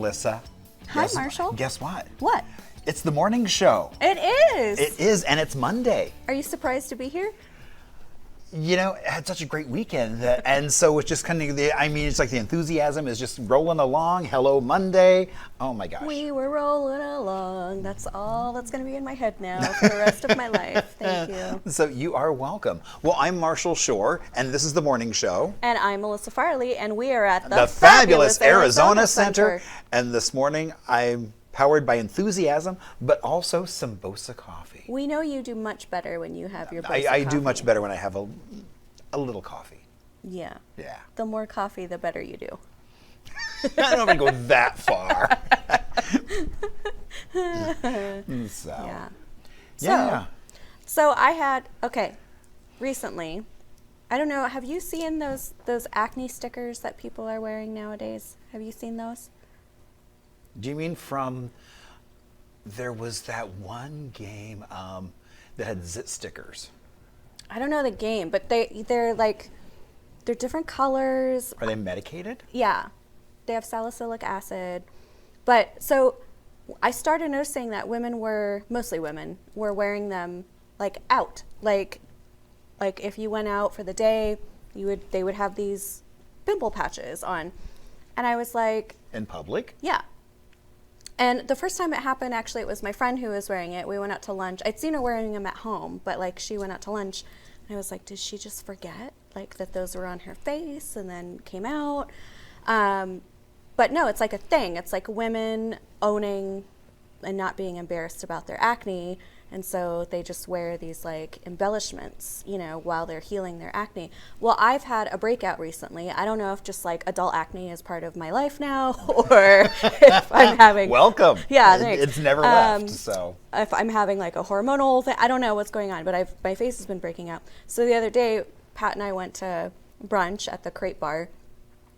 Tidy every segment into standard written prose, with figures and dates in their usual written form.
Melissa. Hi, Marshall. Guess what? What? It's the morning show. It is. It is, and it's Monday. Are you surprised to be here? You know, I had such a great weekend, and so it's just kind of it's like the enthusiasm is just rolling along. Hello, Monday. Oh my gosh. We were rolling along. That's all that's going to be in my head now for the rest of my life. Thank you. So you are welcome. Well, I'm Marshall Shore, and this is the morning show. And I'm Melissa Farley, and we are at the fabulous Arizona Center. And this morning, I'm powered by enthusiasm, but also some Bosa coffee. We know you do much better when you have your Bosa I coffee. do much better when I have a little coffee. Yeah. Yeah. The more coffee, the better you do. I don't even go that far. So I had, recently, I don't know, have you seen those acne stickers that people are wearing nowadays? Have you seen those? Do you mean from, there was that one game that had zit stickers? I don't know the game, but they're different colors. Are they medicated? Yeah. They have salicylic acid. But so I started noticing that mostly women, were wearing them like out. Like if you went out for the day, they would have these pimple patches on. And I was like, in public? Yeah. And the first time it happened, actually, it was my friend who was wearing it. We went out to lunch. I'd seen her wearing them at home, but she went out to lunch. And I was like, did she just forget that those were on her face and then came out? But no, it's like a thing. It's like women owning and not being embarrassed about their acne. And so they just wear these embellishments, while they're healing their acne. Well, I've had a breakout recently. I don't know if just adult acne is part of my life now, or if I'm having... Welcome. Yeah, thanks. It's never left, so... If I'm having a hormonal thing, I don't know what's going on, but my face has been breaking out. So the other day, Pat and I went to brunch at the Crepe Bar,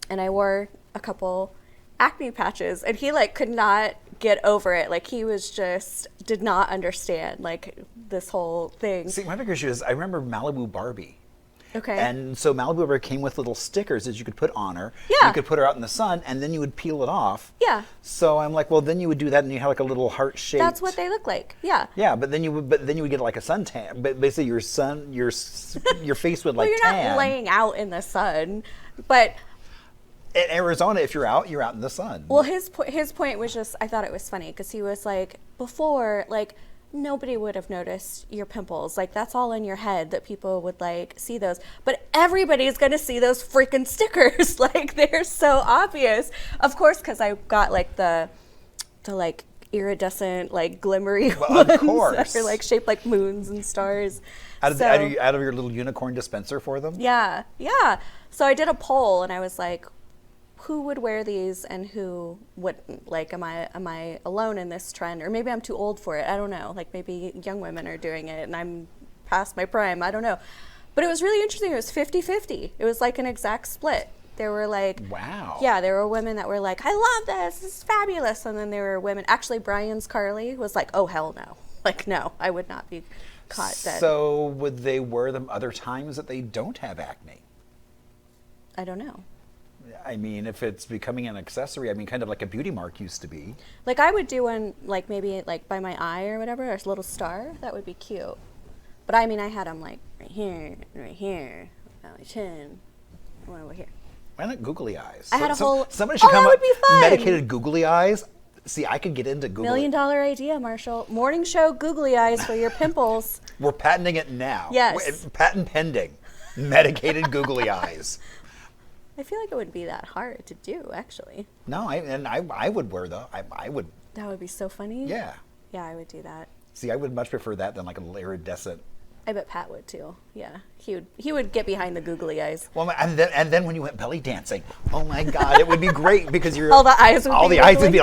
and I wore a couple acne patches, and he could not get over it. He was just did not understand this whole thing. See, my bigger issue is I remember Malibu Barbie. Okay. And so Malibu Barbie came with little stickers that you could put on her. Yeah. You could put her out in the sun, and then you would peel it off. Yeah. So I'm like, well, then you would do that, and you have a little heart shape. That's what they look like. Yeah. Yeah, but then you would get a suntan. But basically, your face would well, you're tan. not laying out in the sun, but. In Arizona, if you're out in the sun. Well, his point was just, I thought it was funny because he was before, nobody would have noticed your pimples. That's all in your head that people would see those. But everybody's going to see those freaking stickers. They're so obvious. Of course, because I got the iridescent, glimmery ones of course. that are shaped like moons and stars. Out of your little unicorn dispenser for them? Yeah, yeah. So I did a poll and I was like, who would wear these and who wouldn't? Am I alone in this trend? Or maybe I'm too old for it. I don't know. Maybe young women are doing it and I'm past my prime. I don't know. But it was really interesting. It was 50-50. It was an exact split. There were wow. Yeah, there were women that were I love this. This is fabulous. And then there were women. Actually, Brian's Carly was oh, hell no. No, I would not be caught dead. So would they wear them other times that they don't have acne? I don't know. I mean, if it's becoming an accessory, kind of like a beauty mark used to be. I would do one, maybe by my eye or whatever, or a little star. That would be cute. But I had them right here, on my chin, one over here. Why not googly eyes? I had a whole... Somebody should come that would be fun. Medicated googly eyes. See, I could get into googly... $1 million idea, Marshall. Morning show googly eyes for your pimples. We're patenting it now. Yes. Patent pending. Medicated googly eyes. I feel it wouldn't be that hard to do, actually. No, I would wear though. I would. That would be so funny. Yeah. Yeah, I would do that. See, I would much prefer that than a little iridescent. I bet Pat would too. Yeah, he would get behind the googly eyes. Well, and then when you went belly dancing, oh my God, it would be great because you're all the eyes would be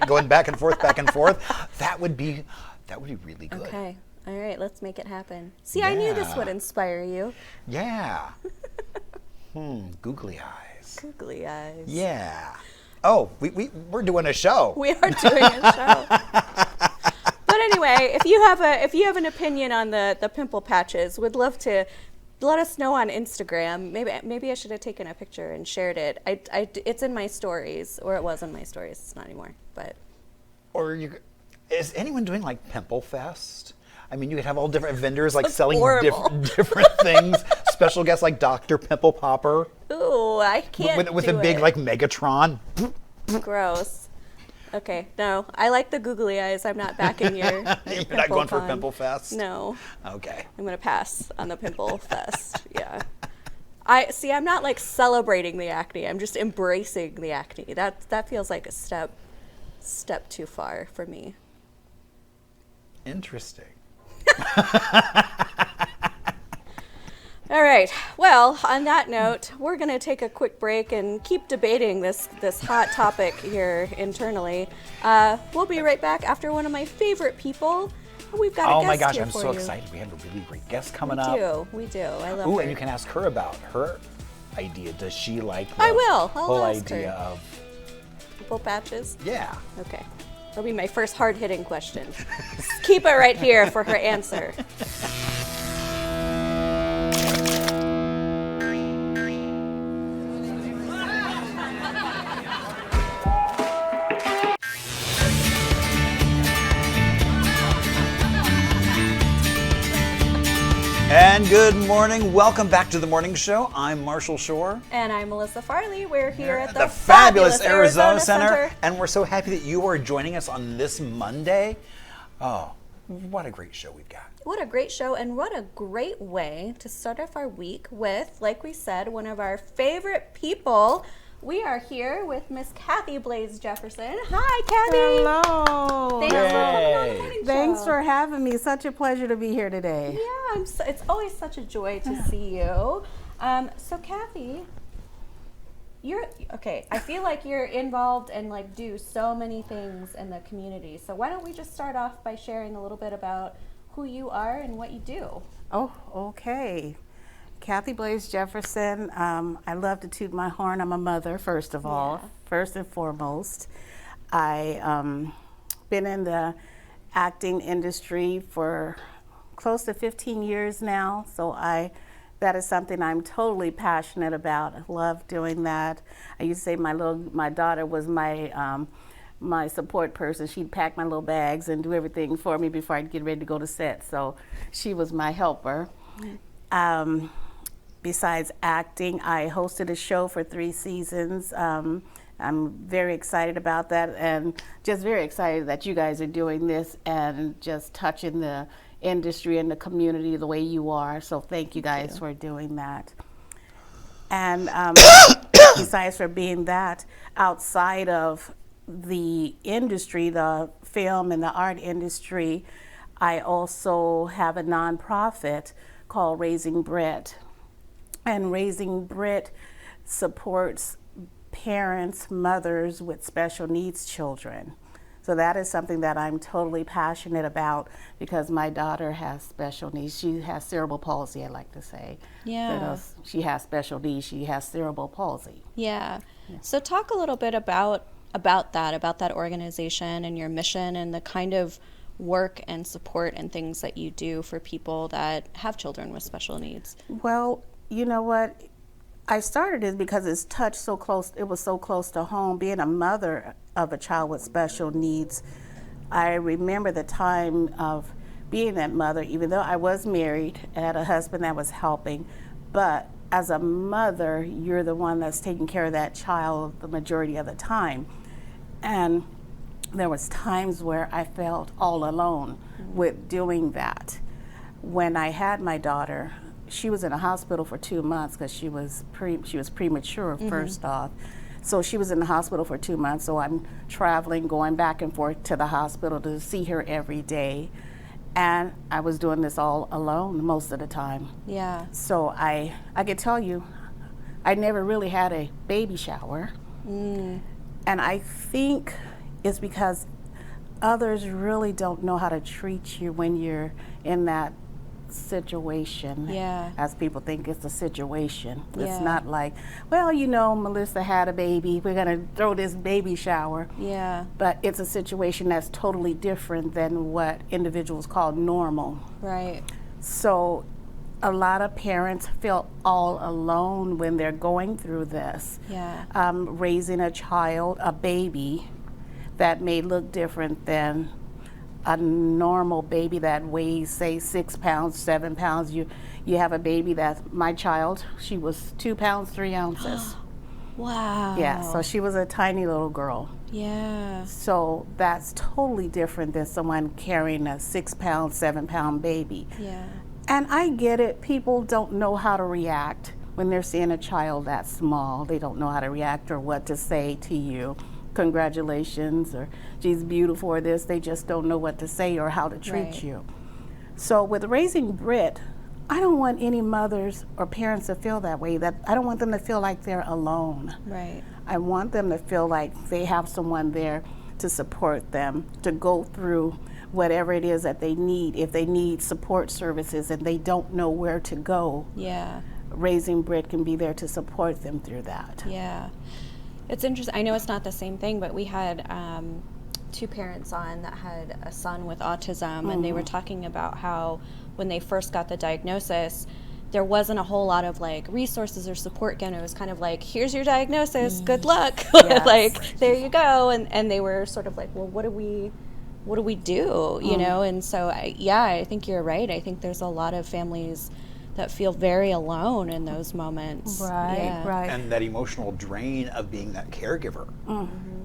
going back and forth, back and forth. That would be really good. Okay. All right, let's make it happen. See, yeah. I knew this would inspire you. Yeah. Googly eyes. Googly eyes. Yeah. Oh, we're doing a show. We are doing a show. But anyway, if you have an opinion on the pimple patches, would love to let us know on Instagram. Maybe I should have taken a picture and shared it. It's in my stories, or it was in my stories. It's not anymore, but. Or is anyone doing like Pimple Fest? I mean, you could have all different vendors like selling different things. Special guests like Dr. Pimple Popper. Ooh, I can't with do a big it. like Megatron. Gross. Okay, no, I like the googly eyes. I'm not backing your You're not going for Pimple Fest? No. Okay. I'm gonna pass on the Pimple Fest. Yeah. I'm not like celebrating the acne. I'm just embracing the acne. That feels like a step too far for me. Interesting. All right. Well, on that note, we're going to take a quick break and keep debating this hot topic here internally. We'll be right back after one of my favorite people. We've got a guest my gosh, here I'm for so you. excited. We have a really great guest coming up. We do. I love Ooh, her. and you can ask her about her idea. Does she like the I will. I'll whole ask idea her. of Pimple patches? yeah. Okay. That'll be my first hard-hitting question. Just keep it right here for her answer. And good morning. Welcome back to the morning show. I'm Marshall Shore. And I'm Melissa Farley. We're here at the fabulous Arizona Center. And we're so happy that you are joining us on this Monday. Oh, what a great show we've got. What a great show, and what a great way to start off our week with, like we said, one of our favorite people. We are here with Miss Kathy Blaze Jefferson. Hi, Kathy. Hello. Thanks for coming on the morning Thanks show. for having me. Such a pleasure to be here today. Yeah, it's always such a joy to see you. So, Kathy, I feel like you're involved and like do so many things in the community. So why don't we just start off by sharing a little bit about who you are and what you do? Oh, okay. Kathy Blaze Jefferson. I love to toot my horn. I'm a mother, first of all, first and foremost. I been in the acting industry for close to 15 years now, so that is something I'm totally passionate about. I love doing that. I used to say my daughter was my support person. She'd pack my little bags and do everything for me before I'd get ready to go to set. So she was my helper. Besides acting, I hosted a show for 3 seasons. I'm very excited about that, and just very excited that you guys are doing this and just touching the industry and the community the way you are. So thank you guys for doing that. And besides for being that, outside of the industry, the film and the art industry, I also have a nonprofit called Raising Britt. And Raising Britt supports parents, mothers with special needs children. So that is something that I'm totally passionate about because my daughter has special needs. She has cerebral palsy, I like to say. Yeah. She has special needs. She has cerebral palsy. Yeah. So talk a little bit about that organization and your mission and the kind of work and support and things that you do for people that have children with special needs. Well, you know what? I started it because it was so close to home. Being a mother of a child with special needs, I remember the time of being that mother, even though I was married and had a husband that was helping, but as a mother, you're the one that's taking care of that child the majority of the time. And there was times where I felt all alone with doing that. When I had my daughter, she was in a hospital for 2 months because she was premature first off. So she was in the hospital for 2 months. So I'm traveling, going back and forth to the hospital to see her every day. And I was doing this all alone most of the time. Yeah. So I could tell you, I never really had a baby shower. And I think it's because others really don't know how to treat you when you're in that situation. Yeah. As people think it's a situation. Yeah. It's not like, well, you know, Melissa had a baby, we're gonna throw this baby shower. Yeah. But it's a situation that's totally different than what individuals call normal. Right. So a lot of parents feel all alone when they're going through this. Yeah. Raising a child, a baby, that may look different than a normal baby that weighs, say, 6 pounds, 7 pounds. You have a baby that, my child, she was 2 pounds, 3 ounces. Wow. Yeah, so she was a tiny little girl. Yeah. So that's totally different than someone carrying a 6 pound, 7 pound baby. Yeah. And I get it, people don't know how to react when they're seeing a child that small. They don't know how to react or what to say to you. Congratulations, or she's beautiful, or this. They just don't know what to say or how to treat Right. you. So with Raising Britt, I don't want any mothers or parents to feel that way. That I don't want them to feel like they're alone. Right. I want them to feel like they have someone there to support them, to go through whatever it is that they need. If they need support services and they don't know where to go, Yeah. Raising Britt can be there to support them through that. Yeah. It's interesting. I know it's not the same thing, but we had 2 parents on that had a son with autism, and they were talking about how when they first got the diagnosis, there wasn't a whole lot of like resources or support given. It was kind of like, here's your diagnosis, good luck. Yes. Like, there you go. And they were sort of like, well, what do we do? You know? And so, I think you're right. I think there's a lot of families that feel very alone in those moments. Right, Yeah. right. And that emotional drain of being that caregiver.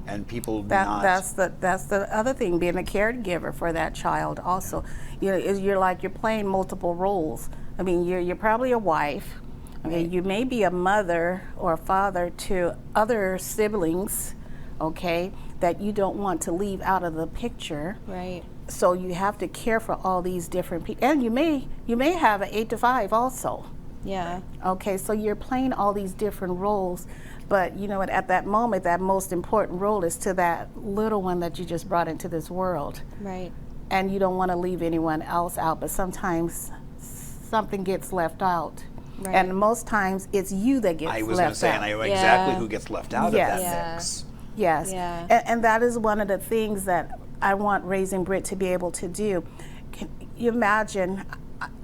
And people That's the other thing, being a caregiver for that child also. You know, you're playing multiple roles. I mean, you're probably a wife. Okay, Right. you may be a mother or a father to other siblings, okay, that you don't want to leave out of the picture. Right. So you have to care for all these different people, and you may have an 8 to 5 also. Yeah. Okay, so you're playing all these different roles, but you know what? At that moment, that most important role is to that little one that you just brought into this world, Right. and you don't want to leave anyone else out. But sometimes something gets left out, Right. and most times it's you that gets left out. I was going to say, and I know exactly Yeah. who gets left out Yes. of that Yeah. mix. Yes, Yeah. and that is one of the things that I want Raising Britt to be able to do. Can you imagine?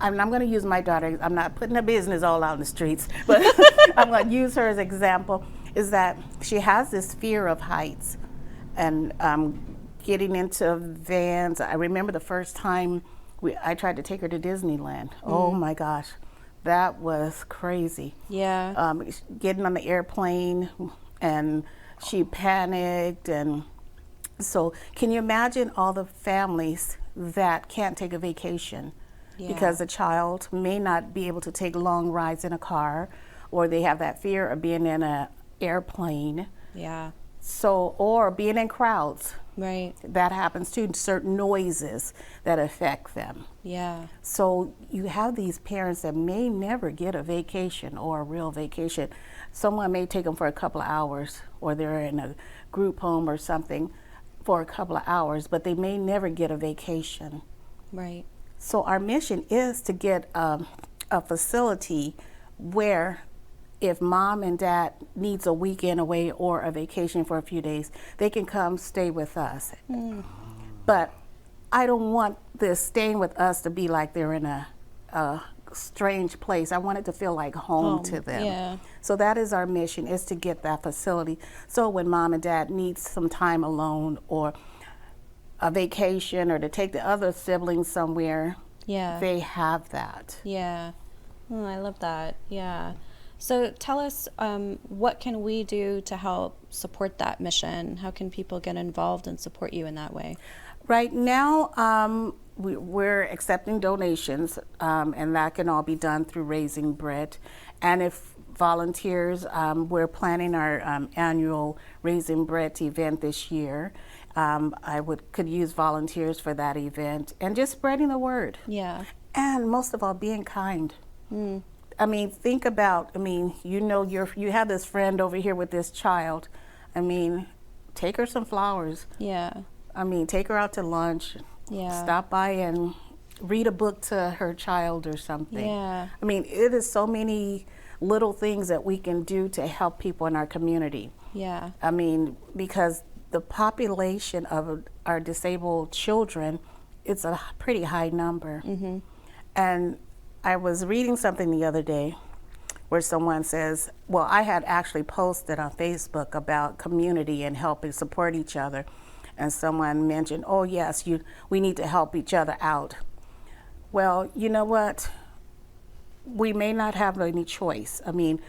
I'm going to use my daughter. I'm not putting her business all out in the streets, but I'm going to use her as an example. Is that she has this fear of heights, and getting into vans. I remember the first time I tried to take her to Disneyland. Oh my gosh, that was crazy. Yeah. Getting on the airplane, and she panicked. And so can you imagine all the families that can't take a vacation because the child may not be able to take long rides in a car, or they have that fear of being in an airplane, Yeah. so, or being in crowds. Right. That happens too, certain noises that affect them. Yeah. So you have these parents that may never get a vacation or a real vacation. Someone may take them for a couple of hours, or they're in a group home or something for a couple of hours, but they may never get a vacation. Right. So our mission is to get a facility where if mom and dad needs a weekend away or a vacation for a few days, they can come stay with us. But I don't want this staying with us to be like they're in a strange place. I want it to feel like home to them. Yeah. So that is our mission, is to get that facility. So when mom and dad need some time alone, or a vacation, or to take the other siblings somewhere, Yeah. they have that. Yeah. Oh, I love that. Yeah. So tell us, what can we do to help support that mission? How can people get involved and support you in that way? Right now, we're accepting donations, and that can all be done through Raising Britt. And if volunteers, we're planning our annual Raising Britt event this year. Could use volunteers for that event, and just spreading the word. Yeah. And most of all, being kind. I mean, think about, you have this friend over here with this child. I mean, take her some flowers. Yeah. Take her out to lunch. Yeah. Stop by and read a book to her child or something. Yeah. It is so many little things that we can do to help people in our community. Yeah. Because the population of our disabled children, it's a pretty high number. And I was reading something the other day where someone says, well, I had actually posted on Facebook about community and helping support each other. And someone mentioned, oh yes, we need to help each other out. Well, you know what? We may not have any choice. I mean,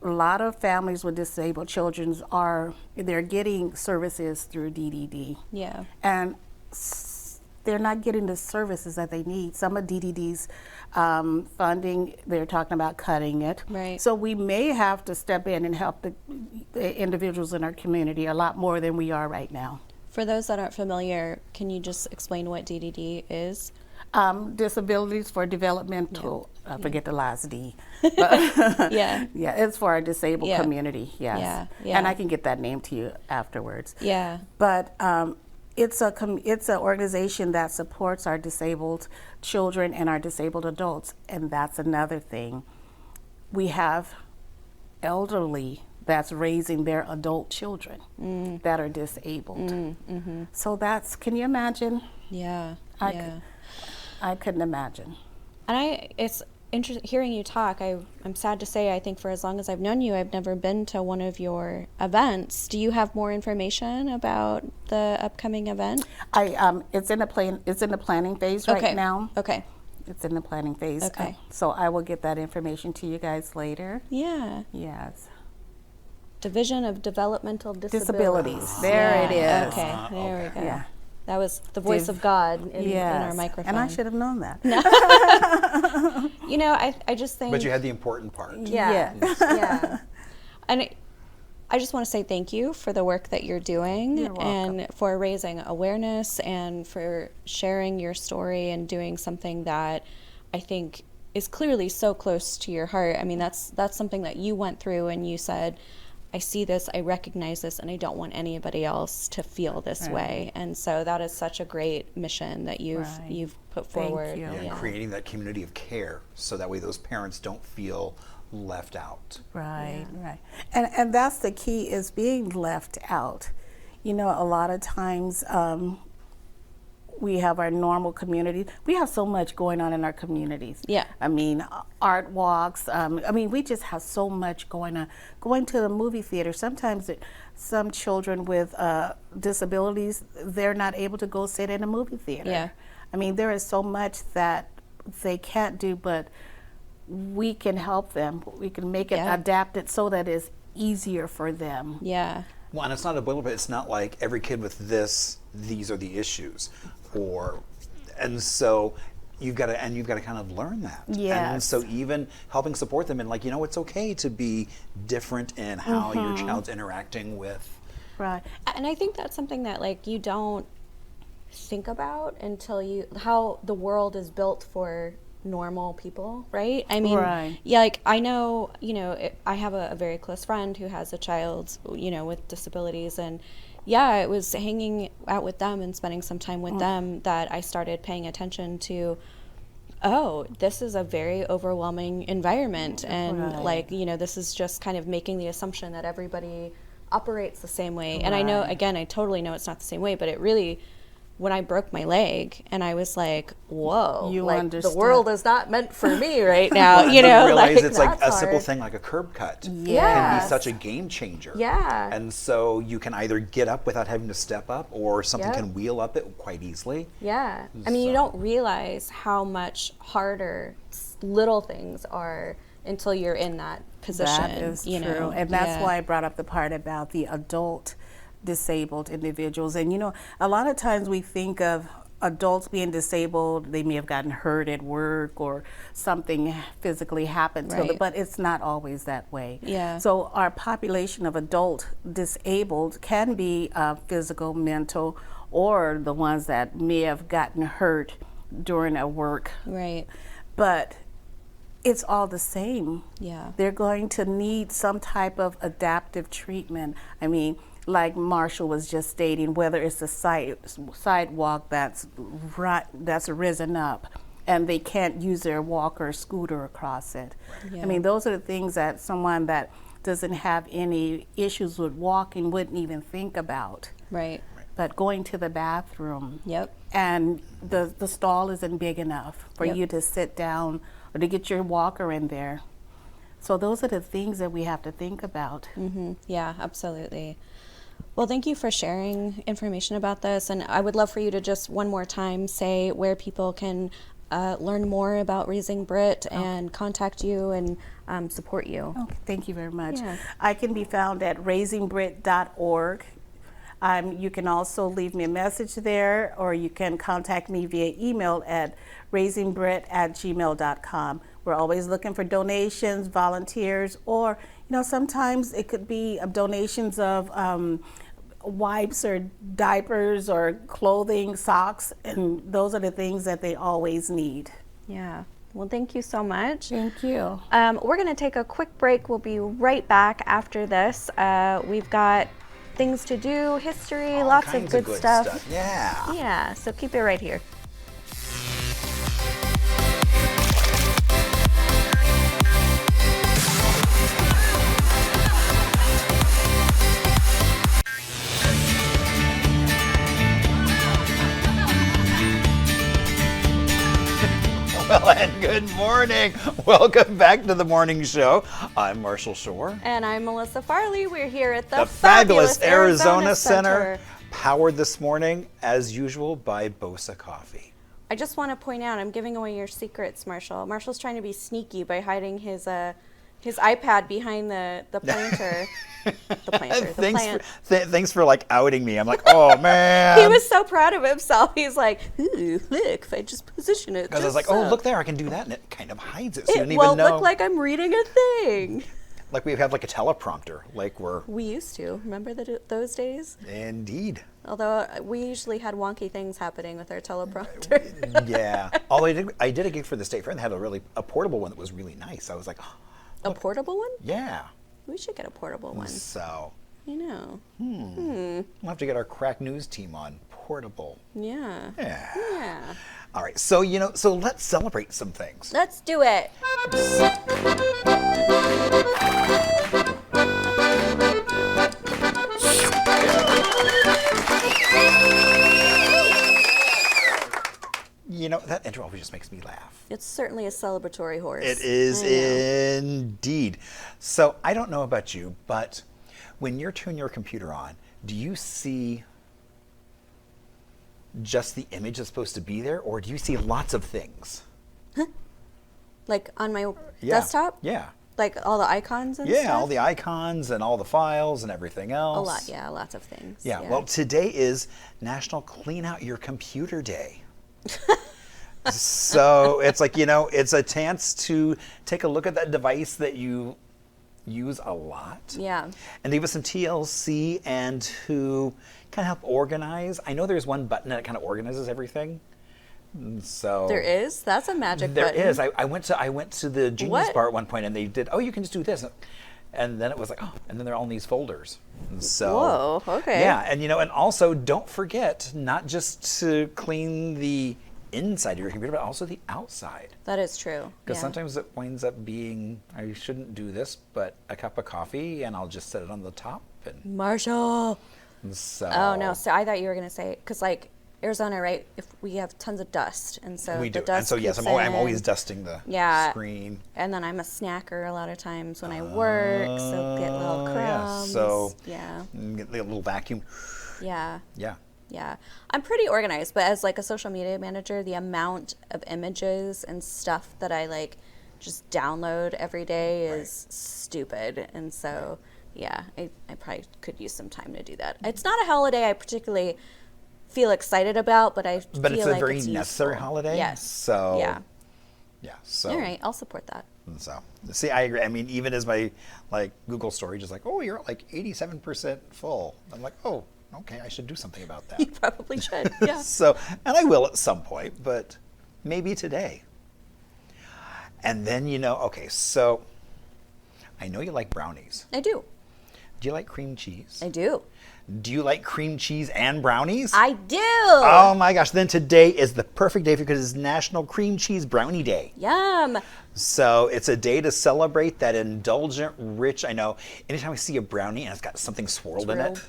a lot of families with disabled children they're getting services through DDD. Yeah. And they're not getting the services that they need. Some of DDD's funding, they're talking about cutting it. Right. So we may have to step in and help the individuals in our community a lot more than we are right now. For those that aren't familiar, can you just explain what DDD is? Disabilities for developmental, I forget the last D. Yeah. Yeah, it's for our disabled community, yes. Yeah, yeah. And I can get that name to you afterwards. Yeah. But it's an organization that supports our disabled children and our disabled adults, and that's another thing. We have elderly that's raising their adult children that are disabled. Mm-hmm. So can you imagine? Yeah. I couldn't imagine. And it's interesting hearing you talk. I'm sad to say, I think for as long as I've known you, I've never been to one of your events. Do you have more information about the upcoming event? It's in the planning phase right now. Okay. It's in the planning phase. Okay. So I will get that information to you guys later. Yeah. Yes. Division of Developmental Disabilities. There it is. Okay, there we go. Yeah. That was the voice of God in our microphone. And I should have known that. You know, I just think... But you had the important part. Yeah. Yes. Yeah. And I just want to say thank you for the work that you're doing. You're welcome. And for raising awareness and for sharing your story and doing something that I think is clearly so close to your heart. I mean, that's something that you went through and you said, I see this, I recognize this, and I don't want anybody else to feel this way. And so that is such a great mission that you've put forward. Thank you. Yeah, creating that community of care so that way those parents don't feel left out. Right. And that's the key, is being left out. You know, a lot of times we have our normal community. We have so much going on in our communities. Yeah. I mean, art walks. We just have so much going on. Going to the movie theater. Sometimes some children with disabilities, they're not able to go sit in a movie theater. Yeah. I mean, there is so much that they can't do, but we can help them. We can make it adapt it so that it's easier for them. Yeah. Well, and it's not a bullet, but it's not like every kid with these are the issues, and so you've got to kind of learn that. Yes. And so even helping support them in, like, it's okay to be different in how your child's interacting with. Right. And I think that's something that, like, you don't think about until how the world is built for normal people, right? I mean, yeah, like, I know, I have a very close friend who has a child, with disabilities, and it was hanging out with them and spending some time with them that I started paying attention to, oh, this is a very overwhelming environment, and this is just kind of making the assumption that everybody operates the same way. And I know, again, I totally know it's not the same way, but it really, when I broke my leg and I was like, whoa, the world is not meant for me right now. You realize it's like a simple thing like a curb cut can be such a game changer. Yeah. And so you can either get up without having to step up, or something can wheel up it quite easily. Yeah. I mean, you don't realize how much harder little things are until you're in that position. That is true. And that's why I brought up the part about the adult disabled individuals. And a lot of times we think of adults being disabled, they may have gotten hurt at work or something physically happened to them, but it's not always that way. Yeah. So our population of adult disabled can be physical, mental, or the ones that may have gotten hurt during a work. Right. But it's all the same. Yeah. They're going to need some type of adaptive treatment. I mean, like Marshall was just stating, whether it's a sidewalk that's risen up and they can't use their walker or scooter across it. Yeah. I mean, those are the things that someone that doesn't have any issues with walking wouldn't even think about. Right. But going to the bathroom. Yep. And the stall isn't big enough for you to sit down or to get your walker in there. So those are the things that we have to think about. Yeah, absolutely. Well, thank you for sharing information about this. And I would love for you to just one more time say where people can learn more about Raising Britt and contact you and support you. Okay, thank you very much. Yeah. I can be found at raisingbritt.org. You can also leave me a message there, or you can contact me via email at raisingbritt@gmail.com. We're always looking for donations, volunteers, or sometimes it could be donations of wipes or diapers or clothing, socks, and those are the things that they always need. Yeah. Well, thank you so much. Thank you. We're going to take a quick break. We'll be right back after this. We've got things to do, history, All lots of kinds good stuff. Yeah. Yeah, so keep it right here. Well, and good morning. Welcome back to the morning show. I'm Marshall Shore. And I'm Melissa Farley. We're here at The fabulous Arizona Center, powered this morning, as usual, by Bosa Coffee. I just want to point out, I'm giving away your secrets, Marshall. Marshall's trying to be sneaky by hiding his iPad behind the planter. The plant. Thanks for like outing me. I'm like, oh man. He was so proud of himself. He's like, ooh, look, if I just position it. Because I was like, oh, look there, I can do that, and it kind of hides it, so you don't It even won't know. look like I'm reading a thing. Like we have like a teleprompter, like we're. We used to. Remember those days? Indeed. Although we usually had wonky things happening with our teleprompter. Yeah. Although I did a gig for the State Fair and they had a portable one that was really nice. I was like, oh, A portable one? yeah. We should get a portable one. So. You know. We'll have to get our crack news team on portable. Yeah. Yeah. All right. So, so let's celebrate some things. Let's do it. That intro always just makes me laugh. It's certainly a celebratory horse. It is indeed. So I don't know about you, but when you turn your computer on, do you see just the image that's supposed to be there, or do you see lots of things? Like on my desktop? Yeah. Like all the icons and stuff? Yeah, all the icons and all the files and everything else. Lots of things. Yeah, well, today is National Clean Out Your Computer Day. So it's like, it's a chance to take a look at that device that you use a lot. Yeah. And leave us some TLC and to kind of help organize. I know there's one button that kind of organizes everything. So There is? That's a magic there button. is. I went to the Genius Bar at one point and they did, you can just do this. And then it was like, and then they're all in these folders. And so, whoa, okay. Yeah, and and also don't forget not just to clean the inside of your computer, but also the outside. That is true. Because sometimes it winds up being, I shouldn't do this, but a cup of coffee and I'll just set it on the top. And Marshall. so. Oh, no. So I thought you were going to say, because like Arizona, right, if we have tons of dust. And so we the do. dust And so, yes, creeps I'm always in. dusting the screen. And then I'm a snacker a lot of times when I work, so get little crumbs. Get a little vacuum. Yeah. Yeah. Yeah. I'm pretty organized, but as like a social media manager, the amount of images and stuff that I like just download every day is stupid. And so, I probably could use some time to do that. It's not a holiday I particularly feel excited about, but it's feel a like very it's necessary useful. holiday. Yes. So. Yeah. So. All right. I'll support that. So, see, I agree. I mean, even as my Google storage is like, you're at 87% full. I'm like, okay, I should do something about that. You probably should. Yeah. So, and I will at some point, but maybe today. And then, okay, so I know you like brownies. I do. Do you like cream cheese? I do. Do you like cream cheese and brownies? I do. Oh my gosh, then today is the perfect day because it's National Cream Cheese Brownie Day. Yum. So it's a day to celebrate that indulgent, rich, I know, anytime I see a brownie and it's got something swirled in it,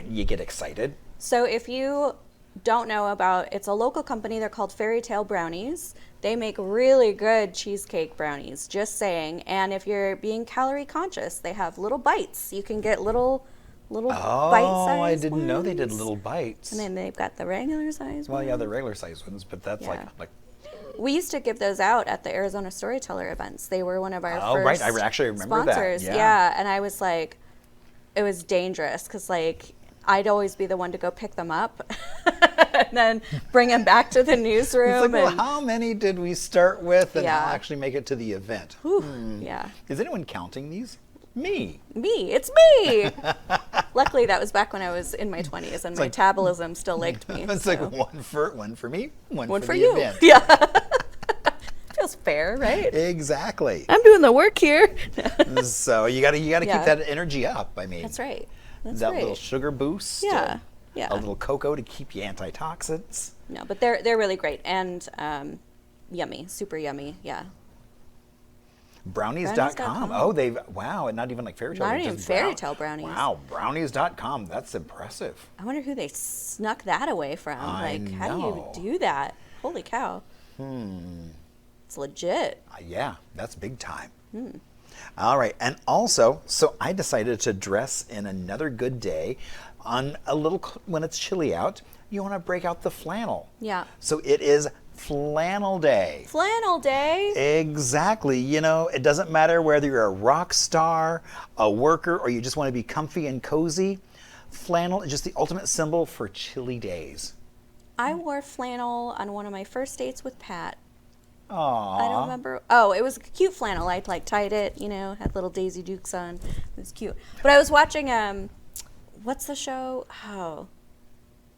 you get excited. So if you don't know about, it's a local company. They're called Fairy Tale Brownies. They make really good cheesecake brownies, just saying. And if you're being calorie conscious, they have little bites. You can get little bite-sized I didn't know they did ones. little bites. And then they've got the regular size Well, ones. yeah, the regular size ones, but that's Yeah. like. We used to give those out at the Arizona Storyteller events. They were one of our Oh, first right. I actually remember that. sponsors. Yeah. And I was like, it was dangerous because like I'd always be the one to go pick them up and then bring them back to the newsroom. It's like, well, and, how many did we start with and Yeah. how actually make it to the event? whew, yeah. Is anyone counting these? Me. It's me. Luckily, that was back when I was in my 20s and my metabolism still liked me. It's so. like one for me, one One for for the you. event. Yeah. Feels fair, right? Exactly. I'm doing the work here. So you gotta Yeah. keep that energy up. I mean, That's right. That's that right. little sugar boost. Yeah. Yeah. A little cocoa to keep you antitoxins. No, but they're really great and yummy, super yummy. Yeah. Brownies.com. Oh, and not even like fairy tale. Not just even fairy tale brownies. Wow, brownies.com. That's impressive. I wonder who they snuck that away from. I Like, how know. do you do that? Holy cow. It's legit. Yeah, that's big time. Hmm. All right, and also, so I decided to dress in another good day on when it's chilly out. You want to break out the flannel. Yeah. So it is Flannel Day. Flannel Day. Exactly. You know, it doesn't matter whether you're a rock star, a worker, or you just want to be comfy and cozy. Flannel is just the ultimate symbol for chilly days. I wore flannel on one of my first dates with Pat. Aww. I don't remember. Oh, it was cute flannel. I like tied it, had little Daisy Dukes on. It was cute. But I was watching, what's the show? Oh,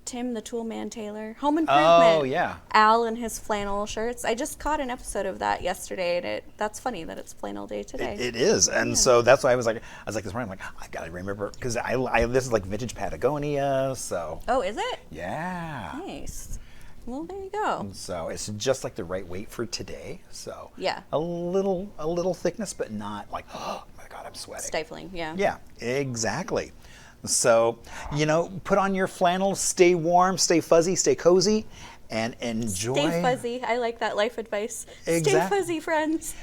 Tim the Toolman Taylor. Home Improvement. Oh, yeah. Al in his flannel shirts. I just caught an episode of that yesterday, and that's funny that it's Flannel Day today. It is, and so that's why I was like this morning, I'm like, I gotta remember, because I this is like vintage Patagonia, so. Oh, is it? Yeah. Nice. Well, there you go. So it's just like the right weight for today. So Yeah. a little thickness, but not like, oh my God, I'm sweating. Stifling, yeah. Yeah, exactly. So, put on your flannel, stay warm, stay fuzzy, stay cozy, and enjoy. Stay fuzzy. I like that life advice. Stay fuzzy, friends.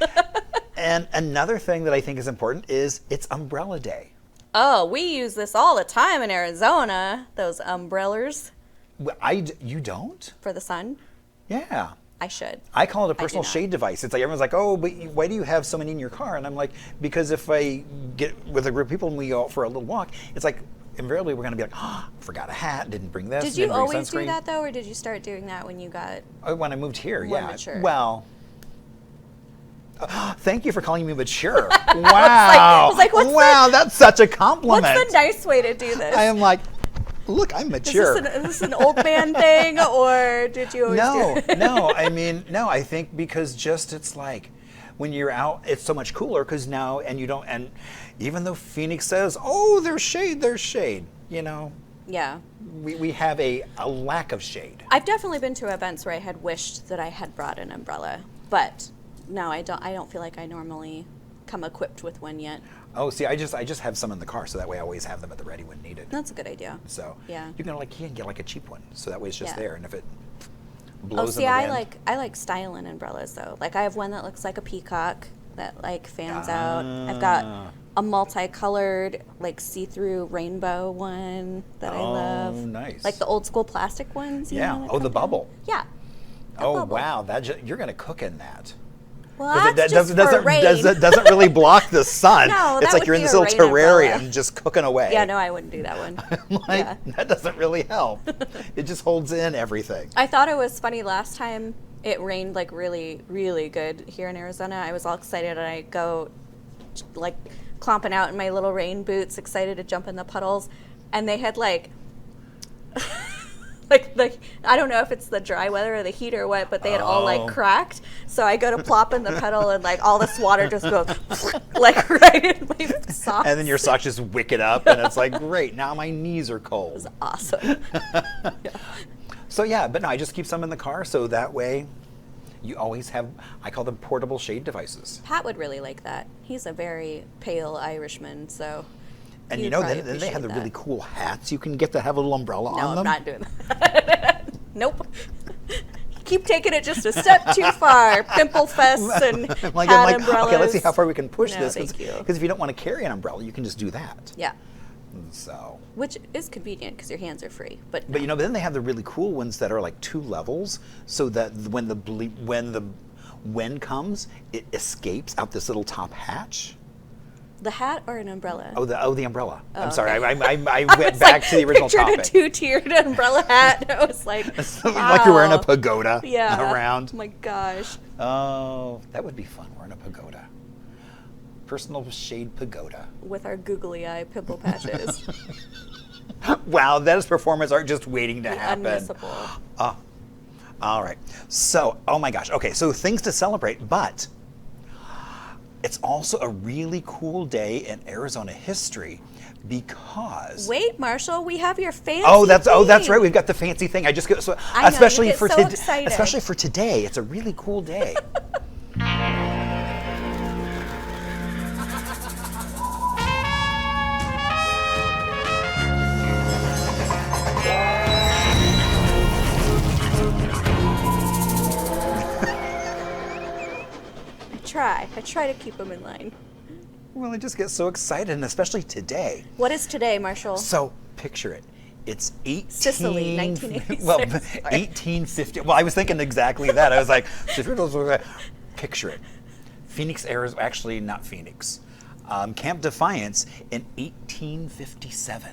And another thing that I think is important is it's Umbrella Day. Oh, we use this all the time in Arizona. Those umbrellas You don't? for the sun. Yeah. I should. I call it a do personal not. shade device. It's like everyone's like, oh, but why do you have so many in your car? And I'm like, because if I get with a group of people and we go out for a little walk, it's like invariably we're going to be like, oh, forgot a hat, didn't bring this. Did you didn't bring always do sunscreen. that though, or did you start doing that when you got? Oh, when I moved here, More yeah. mature. Well, thank you for calling me mature. Wow. I was like, what's wow, that's such a compliment. What's the nice way to do this? I am like, look, I'm mature. Is this an old man thing, or did you always do it? No. I mean, no. I think because just it's like when you're out, it's so much cooler because now, and you don't, and even though Phoenix says, oh, there's shade, Yeah. we have a lack of shade. I've definitely been to events where I had wished that I had brought an umbrella, but no, I don't feel like I normally come equipped with one yet. Oh, see, I just have some in the car, so that way I always have them at the ready when needed. That's a good idea. So Yeah. you can get like a cheap one, so that way it's just Yeah. there, and if it Oh, blows see, in the I wind, like styling umbrellas though. Like I have one that looks like a peacock that like fans out. I've got a multicolored like see-through rainbow one that I love. Oh, nice. Like the old school plastic ones. Yeah. that Oh, the come down. bubble. Yeah. That Oh bubble. wow, you're gonna cook in that. Well, 'Cause that's just for rain. doesn't really block the sun. No, It's that like would you're in be this a little rain terrarium umbrella. just cooking away. Yeah, no, I wouldn't do that one. Like, Yeah. that doesn't really help. It just holds in everything. I thought it was funny last time it rained like really, really good here in Arizona. I was all excited and I go like clomping out in my little rain boots, excited to jump in the puddles. And they had like, like I don't know if it's the dry weather or the heat or what, but they had all like cracked. So I go to plop in the puddle and like all this water just goes like right in my socks. And then your socks just wick it up, and it's like, great, now my knees are cold. Awesome. So yeah, but no, I just keep some in the car, so that way you always have, I call them portable shade devices. Pat would really like that. He's a very pale Irishman, so. And he'd then probably they have the appreciate really that. cool hats you can get that have a little umbrella No, on them. I'm not doing that. Nope. Keep taking it just a step too far. Pimple fests and I'm like, umbrellas. okay, let's see how far we can push No, this. thank you. Because if you don't want to carry an umbrella, you can just do that. Yeah. So. Which is convenient because your hands are free. But But then they have the really cool ones that are like 2 levels, so that when the wind comes, it escapes out this little top hatch. the hat or an umbrella? Oh, the umbrella. Oh, I'm sorry, okay. I went back to the original pictured topic. a 2-tiered umbrella hat. I was like, Like you're wearing a wow. pagoda Yeah. around. Oh my gosh. Oh, that would be fun, wearing a pagoda. Personal shade pagoda. With our googly eye pimple patches. Wow, that is performance art just waiting to happen. Unmissable. All right. So, oh my gosh. Okay, so things to celebrate, but it's also a really cool day in Arizona history because Wait, Marshall, we have your fancy that's thing. right. We've got the fancy thing. I just get so I know, especially you get for so excited. especially for today. It's a really cool day. I try to keep them in line. Well, I just get so excited, and especially today. What is today, Marshall? So picture it. It's 18... Sicily, 1986. Well, 1850. Well, I was thinking exactly that. I was like, picture it. Phoenix, Arizona, actually not Phoenix. Camp Defiance in 1857.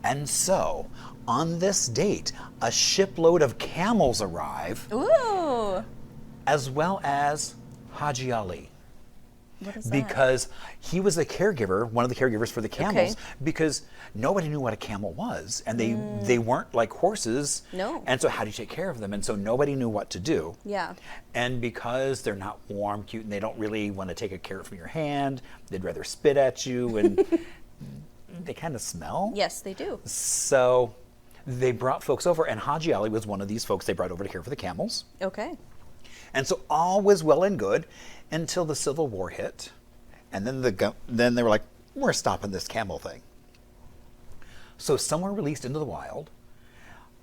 And so, on this date, a shipload of camels arrive, Ooh. as well as Haji Ali. What is that? Because he was a caregiver, one of the caregivers for the camels, Okay. because nobody knew what a camel was, and they weren't like horses. No. And so how do you take care of them? And so nobody knew what to do. Yeah. And because they're not warm, cute, and they don't really want to take a carrot from your hand, they'd rather spit at you, and they kind of smell. Yes, they do. So they brought folks over, and Haji Ali was one of these folks they brought over to care for the camels. Okay. And so all was well and good until the Civil War hit. And then they were like, we're stopping this camel thing. So some were released into the wild.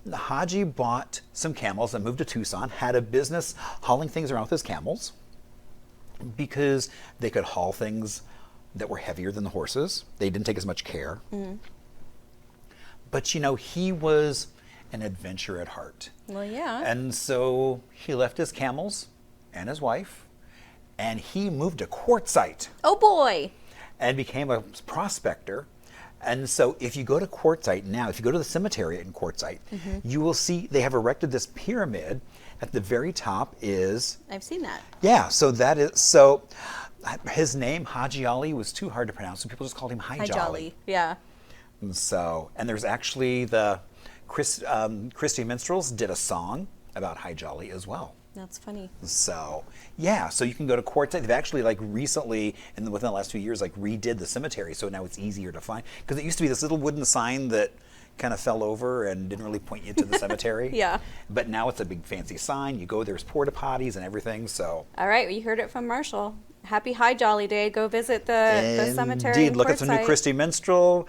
The Haji bought some camels and moved to Tucson, had a business hauling things around with his camels because they could haul things that were heavier than the horses. They didn't take as much care. Mm-hmm. But he was an adventurer at heart. Well, yeah. And so he left his camels and his wife, and he moved to Quartzsite Oh boy. and became a prospector. And so if you go to Quartzsite now, if you go to the cemetery in Quartzsite, you will see they have erected this pyramid. At the very top is, I've seen that. yeah, so his name, Haji Ali, was too hard to pronounce, so people just called him Hi Jolly. Yeah. And there's actually the Christy Minstrels did a song about Hi Jolly as well. That's funny. So yeah, so you can go to Quartzsite. They've actually recently, within the last 2 years, redid the cemetery, so now it's easier to find. Because it used to be this little wooden sign that kind of fell over and didn't really point you to the cemetery. Yeah. But now it's a big fancy sign. You go, there's porta potties and everything. So All right, well, you heard it from Marshall. Happy High Jolly Day. Go visit the cemetery. Indeed, in look at some new Quartzsite. Christy Minstrel.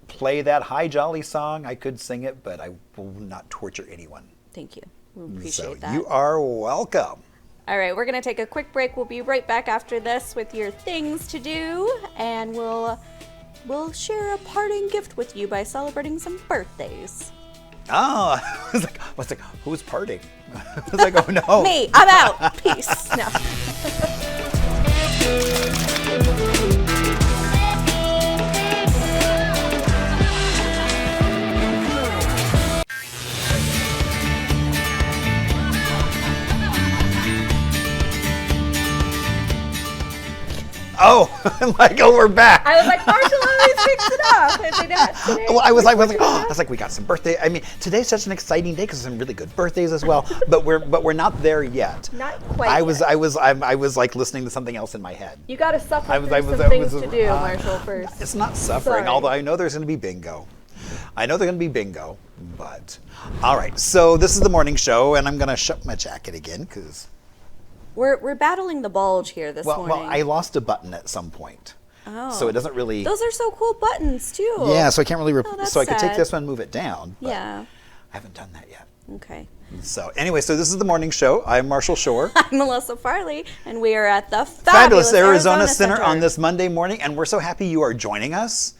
Play that Hi Jolly song. I could sing it, but I will not torture anyone. Thank you. We appreciate So that. you are welcome. All right, we're going to take a quick break. We'll be right back after this with your things to do, and we'll share a parting gift with you by celebrating some birthdays. Oh, I was like, who's partying? I was like, oh no. Me, I'm out. Peace. No. Oh, Michael, we're back. I was like, Marshall always picks it up. Is he not today? Well, I was like, we got some birthday. I mean, today's such an exciting day because there's some really good birthdays as well. but we're not there yet. Not quite I yet. was like listening to something else in my head. You got to suffer I was- through I was- some I things was- to do, Marshall, first. It's not suffering, Sorry. although I know there's going to be bingo. But all right. So this is the morning show, and I'm going to shut my jacket again because. We're battling the bulge here this Well, morning. I lost a button at some point. Oh. So it doesn't really. Those are so cool buttons, too. Yeah, so I can't really. Oh, that's So I could take sad. this one and move it down. But Yeah. I haven't done that yet. Okay. So anyway, so this is the morning show. I'm Marshall Shore. I'm Melissa Farley, and we are at the Fabulous Arizona Center on this Monday morning, and we're so happy you are joining us.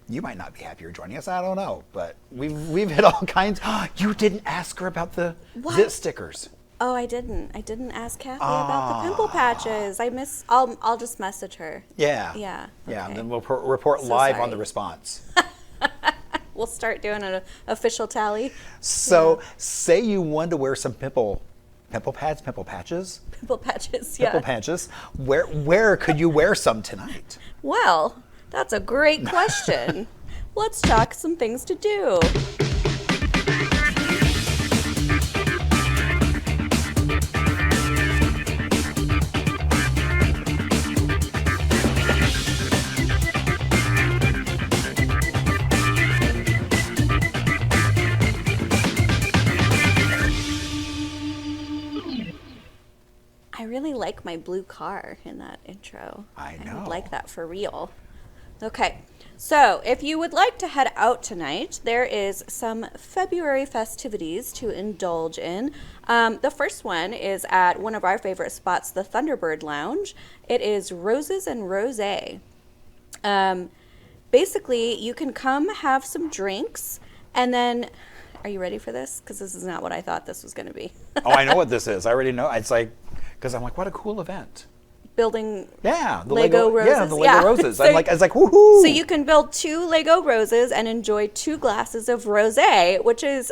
You might not be happy you're joining us, I don't know, but we've hit all kinds. You didn't ask her about the zit stickers. Oh, I didn't. I didn't ask Kathy about the pimple patches. I'll just message her. Yeah. Yeah. Yeah, okay. and then we'll report So live on sorry. the response. We'll start doing an official tally. So say you wanted to wear some pimple patches? Pimple patches, yeah. Pimple patches. Where could you wear some tonight? Well, that's a great question. Let's talk some things to do. I really like my blue car in that intro. I I would know. like that for real. Okay, so if you would like to head out tonight, there is some February festivities to indulge in. The first one is at one of our favorite spots, the Thunderbird Lounge. It is Roses and Rosé. Basically, you can come have some drinks, and then, are you ready for this? Because this is not what I thought this was going to be. Oh, I know what this is. I already know. It's like, because I'm like, what a cool event. Building Yeah, the Lego roses. Yeah, the Lego roses. So- I was like, woohoo! So you can build 2 Lego roses and enjoy 2 glasses of rosé, which is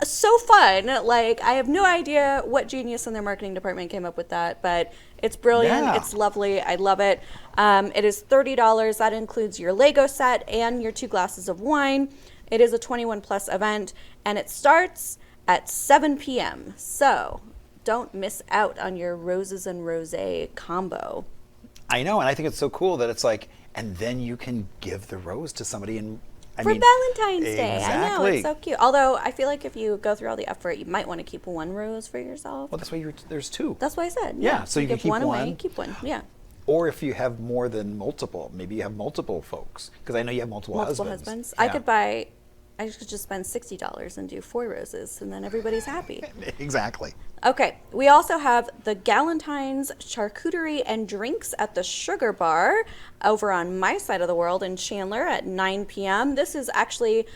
so fun. Like, I have no idea what genius in their marketing department came up with that, but it's brilliant. Yeah. It's lovely. I love it. It is $30. That includes your Lego set and your 2 glasses of wine. It is a 21 plus event, and it starts at 7 p.m. So don't miss out on your roses and rosé combo. I know, and I think it's so cool that it's like, and then you can give the rose to somebody and For Valentine's Day. I know, Exactly. it's so cute. Although I feel like if you go through all the effort, you might want to keep 1 rose for yourself. Well, that's why there's 2. That's what I said. Yeah, so you can give keep one away, one. keep one. Yeah. Or if you have more than multiple, maybe you have multiple folks, because I know you have multiple husbands. I Yeah. could just spend $60 and do 4 roses, and then everybody's happy. Exactly. Okay, we also have the Galentine's Charcuterie and Drinks at the Sugar Bar over on my side of the world in Chandler at 9 p.m. This is actually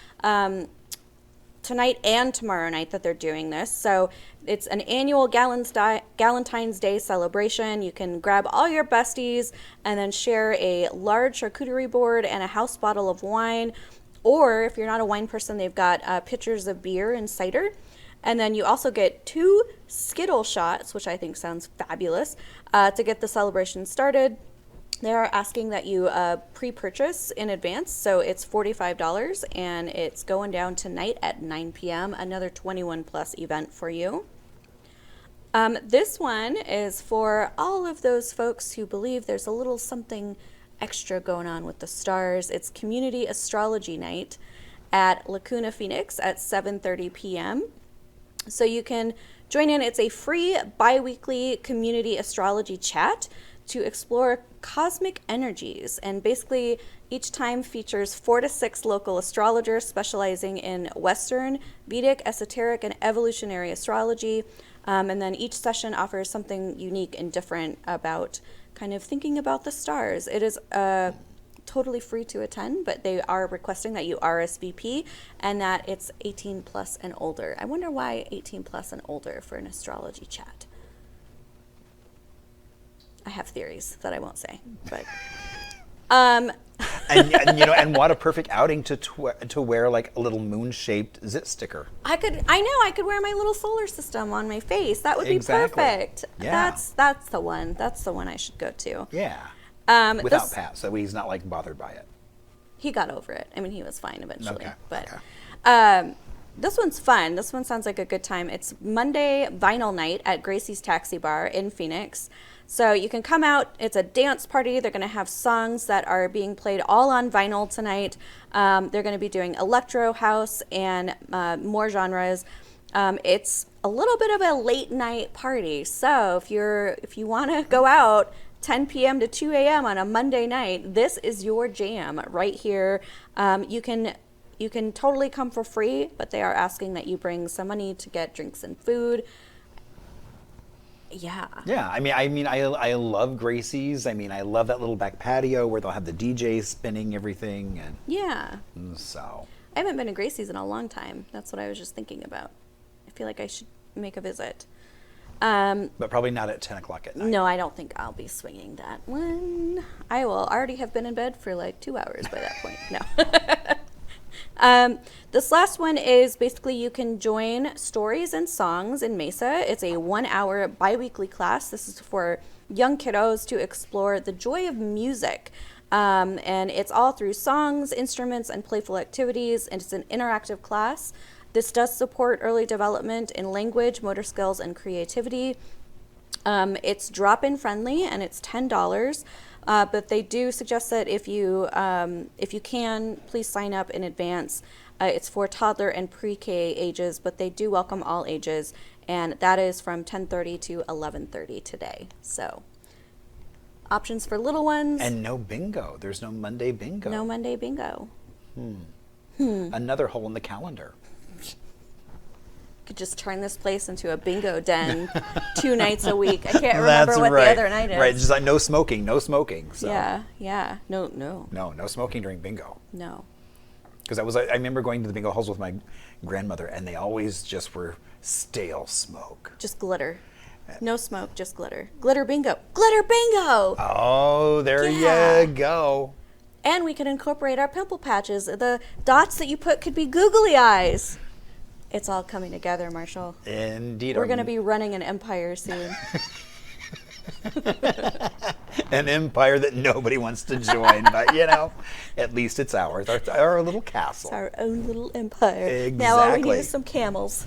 tonight and tomorrow night that they're doing this. So it's an annual Galentine's Day celebration. You can grab all your besties and then share a large charcuterie board and a house bottle of wine. Or if you're not a wine person, they've got pitchers of beer and cider. And then you also get 2 Skittle shots, which I think sounds fabulous, to get the celebration started. They're asking that you pre-purchase in advance, so it's $45, and it's going down tonight at 9 p.m., another 21 plus event for you. This one is for all of those folks who believe there's a little something extra going on with the stars. It's Community Astrology Night at Lacuna Phoenix at 7:30 p.m. So you can join in. It's a free bi-weekly community astrology chat to explore cosmic energies. And basically, each time features 4 to 6 local astrologers specializing in Western, Vedic, esoteric, and evolutionary astrology. And then each session offers something unique and different about kind of thinking about the stars. It is totally free to attend, but they are requesting that you RSVP and that it's 18 plus and older. I wonder why 18 plus and older for an astrology chat. I have theories that I won't say, but and you know, and what a perfect outing to wear like a little moon-shaped zit sticker. I could wear my little solar system on my face. That would be Exactly. perfect. Yeah. That's the one. That's the one I should go to. Yeah. Without this- Pat, so he's not like bothered by it. He got over it. I mean, he was fine eventually. Okay, But okay. this one's fun. This one sounds like a good time. It's Monday Vinyl Night at Gracie's Taxi Bar in Phoenix. So you can come out. It's a dance party. They're going to have songs that are being played all on vinyl tonight. They're going to be doing electro, house, and more genres. It's a little bit of a late night party. So if you want to go out 10 p.m. to 2 a.m. on a Monday night, this is your jam right here. You You can totally come for free, but they are asking that you bring some money to get drinks and food. Yeah. Yeah, I love Gracie's. I love that little back patio where they'll have the DJ spinning everything, and Yeah. so. I haven't been to Gracie's in a long time. That's what I was just thinking about. I feel like I should make a visit. But probably not at 10 o'clock at night. No, I don't think I'll be swinging that one. I will already have been in bed for like 2 hours by that point. No. This last one is basically you can join Stories and Songs in Mesa. It's a 1-hour bi-weekly class. This is for young kiddos to explore the joy of music. And it's all through songs, instruments, and playful activities. And it's an interactive class. This does support early development in language, motor skills, and creativity. It's drop-in friendly, and it's $10. But they do suggest that if you can, please sign up in advance. It's for toddler and pre-K ages, but they do welcome all ages, and that is from 10:30 to 11:30 today. So, options for little ones. And no bingo. There's no Monday bingo. No Monday bingo. Another hole in the calendar. Could just turn this place into a bingo den 2 nights a week. I can't remember what right. the other night is. Right, just like no smoking. So. Yeah. No. No smoking during bingo. No. Because I remember going to the bingo halls with my grandmother, and they always just were stale smoke. Just glitter. No smoke, just glitter. Glitter bingo. Glitter bingo! Oh, there Yeah. you go. And we can incorporate our pimple patches. The dots that you put could be googly eyes. It's all coming together, Marshall. Indeed. We're going to be running an empire soon. An empire that nobody wants to join, but at least it's ours. Our little castle. It's our own little empire. Exactly. Now all we need is some camels.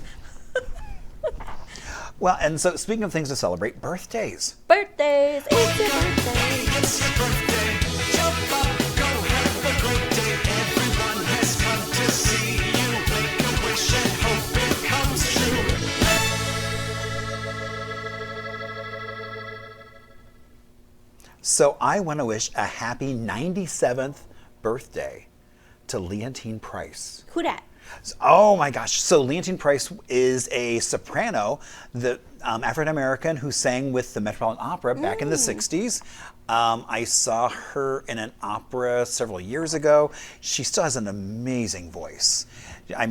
Well, and so speaking of things to celebrate, birthdays. Birthdays! It's your birthday! It's your birthday. Jump up, go have a great day. Everyone has come to see you. Make a wish and hope it comes true. So I want to wish a happy 97th birthday to Leontine Price. Who dat? Oh my gosh. So Leontine Price is a soprano, the African-American who sang with the Metropolitan Opera back in the 60s. I saw her in an opera several years ago. She still has an amazing voice.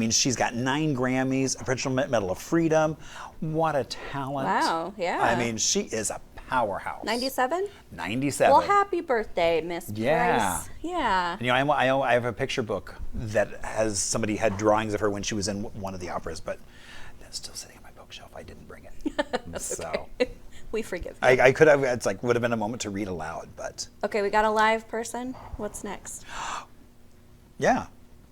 She's got 9 Grammys, a Original Medal of Freedom. What a talent. Wow, yeah. She is a powerhouse. 97? 97. Well, happy birthday, Miss Yeah. Price. Yeah. I have a picture book that has somebody had drawings of her when she was in one of the operas, but that's still sitting on my bookshelf. I didn't bring it. So We forgive you. I could have. Would have been a moment to read aloud, but Okay, we got a live person. What's next? yeah.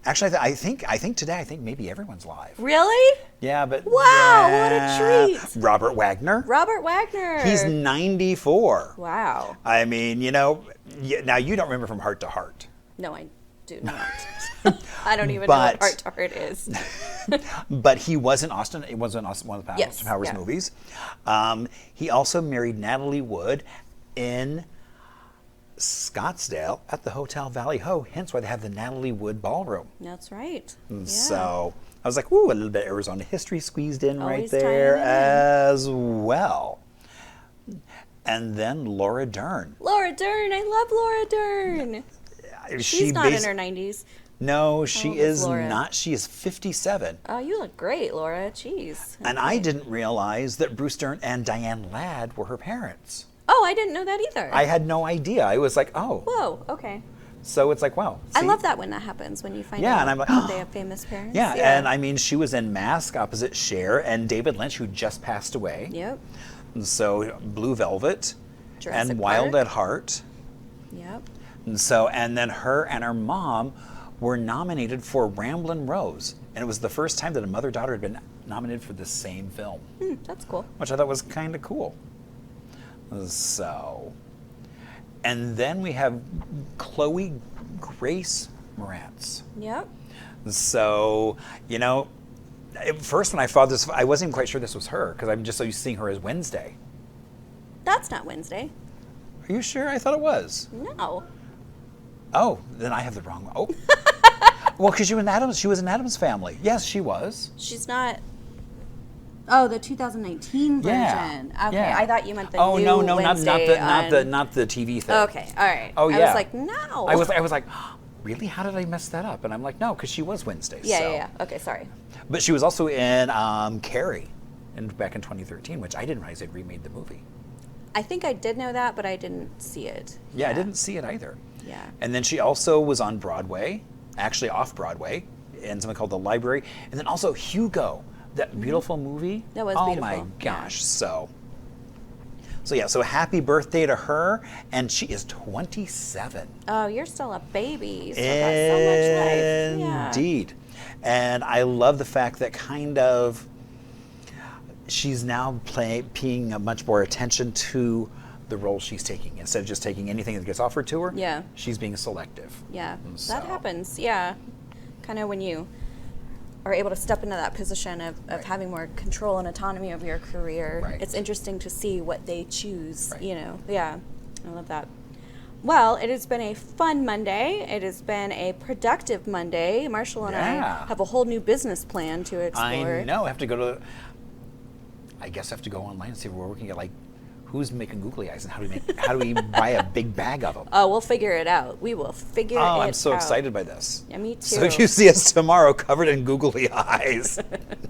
Actually, I think today maybe everyone's live. Really? Yeah, but Wow, what a yeah. treat. Robert Wagner. Robert Wagner. He's 94. Wow. Now you don't remember from Heart to Heart. No, I do not. I don't even know what Heart to Heart is. But he was in Austin. It was in Austin, one of the Powers yeah. movies. He also married Natalie Wood in Scottsdale at the Hotel Valley Ho, hence why they have the Natalie Wood Ballroom. That's right. And Yeah. so I was like, ooh, a little bit of Arizona history squeezed in right Always there tying it in. as well. And then Laura Dern. Laura Dern. I love Laura Dern. She's not in her 90s. No, she old is is Laura? not. She is 57. Oh, you look great, Laura. Jeez. And I didn't realize that Bruce Dern and Diane Ladd were her parents. Oh, I didn't know that either. I had no idea. I was like, oh. Whoa, okay. So it's like, wow. I see? love that when that happens, when you find Yeah, out and I'm like, that they have famous parents. Yeah, and she was in Mask opposite Cher and David Lynch, who just passed away. Yep. And so Blue Velvet Jurassic and Wild Park. at Heart. Yep. And then her and her mom were nominated for Ramblin' Rose. And it was the first time that a mother-daughter had been nominated for the same film, That's cool. which I thought was kind of cool. So, and then we have Chloe Grace Moretz. Yep. So, at first when I saw this, I wasn't even quite sure this was her because I'm just so used to seeing her as Wednesday. That's not Wednesday. Are you sure? I thought it was. No. Oh, then I have the wrong one. Oh. Well, because she was in Adam's Family. Yes, she was. She's not. Oh, the 2019 version. Yeah, Okay, yeah. I thought you meant the Oh new no, not Wednesday not the TV thing. Okay, all right. Oh yeah. I was like, no. I was like, really? How did I mess that up? And I'm like, no, because she was Wednesday. Yeah, so. yeah. Okay, sorry. But she was also in Carrie, back in 2013, which I didn't realize they'd remade the movie. I think I did know that, but I didn't see it. Yeah, I didn't see it either. Yeah. And then she also was on Broadway, actually off Broadway, in something called The Library, and then also Hugo, that beautiful movie. That was oh beautiful. my Yeah. gosh! So yeah, so happy birthday to her, and she is 27. Oh, you're still a baby. You still got so much life. Yeah. Indeed. And I love the fact that kind of she's now paying much more attention to the role she's taking. Instead of just taking anything that gets offered to her, Yeah. she's being selective. Yeah, So- that happens. Yeah, kind of when you are able to step into that position of Right. having more control and autonomy over your career. Right. It's interesting to see what they choose. Right. You know, yeah, I love that. Well, it has been a fun Monday. It has been a productive Monday. Marshall and Yeah. I have a whole new business plan to explore. I know. I have to go to. I guess I have to go online and see where we can get who's making googly eyes and how do we buy a big bag of them. Oh, we'll figure it out. We will figure it out. Oh, I'm so excited by this. Yeah, me So too. if you see us tomorrow covered in googly eyes,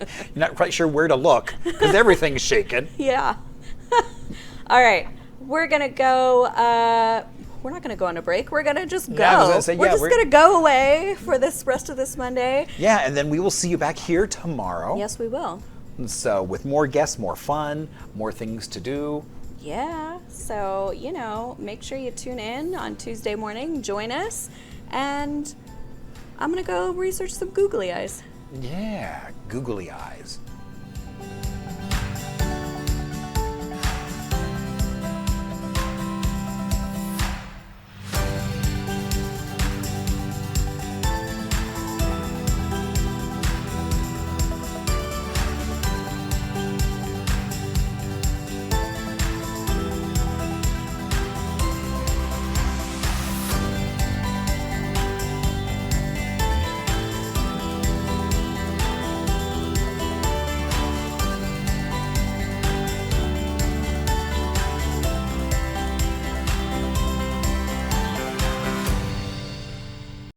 you're not quite sure where to look because everything's shaking. Yeah. All right. We're going to go. We're not going to go on a break. We're going to just go. Yeah, I was gonna say, we're yeah, just we're- going to go away for this rest of this Monday. Yeah, and then we will see you back here tomorrow. Yes, we will. So with more guests, more fun, more things to do. Yeah. So, make sure you tune in on Tuesday morning. Join us. And I'm going to go research some googly eyes. Yeah, googly eyes.